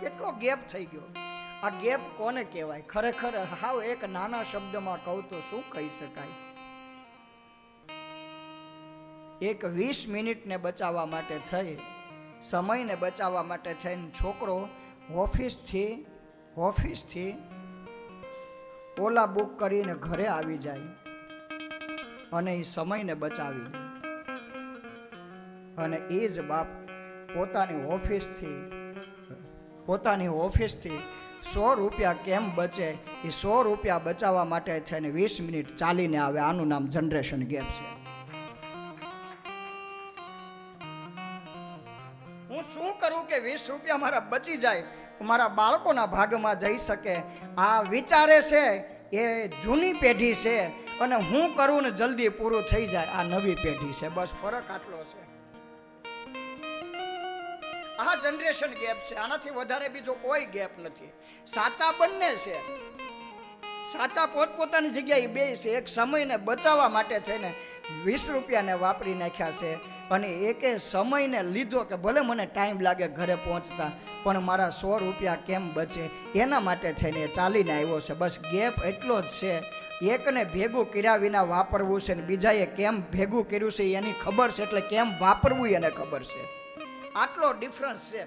કેટલો ગેપ થઈ ગયો. આ ગેપ કોને કહેવાય? ખરેખર હાવ એક નાના શબ્દમાં કહું તો શું કહી શકાય? એક 20 મિનિટને બચાવવા માટે થઈ, સમયને બચાવવા માટે થઈને છોકરો ઓફિસથી ઓલા બુક કરીને ઘરે આવી જાય અને એ સમયને બચાવી લે. અને એ જ બાપ પોતાની ઓફિસથી 100 રૂપિયા કેમ બચે, એ 100 રૂપિયા બચાવવા માટે થઈને 20 મિનિટ ચાલીને આવે. આનું નામ જનરેશન ગેપ છે. હું શું કરું કે 20 રૂપિયા મારા બચી જાય, મારા બાળકોના ભાગમાં જઈ શકે? આ વિચારે છે એ જૂની પેઢી છે, અને હું કરું ને જલ્દી પૂરું થઈ જાય આ નવી પેઢી છે. બસ ફરક આટલો છે. આ જનરેશન ગેપ છે. આનાથી વધારે બીજો કોઈ ગેપ નથી. સાચા બંને છે. સાચા પોતપોતાની જગ્યાએ બે છે. એક સમયને બચાવવા માટે થઈને 20 રૂપિયાને વાપરી નાખ્યા છે, અને એકે સમયને લીધો કે ભલે મને ટાઈમ લાગે ઘરે પહોંચતા, પણ મારા 100 રૂપિયા કેમ બચે એના માટે થઈને ચાલીને આવ્યો છે. બસ ગેપ એટલો જ છે. એકને ભેગું કર્યા વિના વાપરવું છે, ને બીજાએ કેમ ભેગું કર્યું છે એની ખબર છે, એટલે કેમ વાપરવું એને ખબર છે. આટલો ડિફરન્સ છે.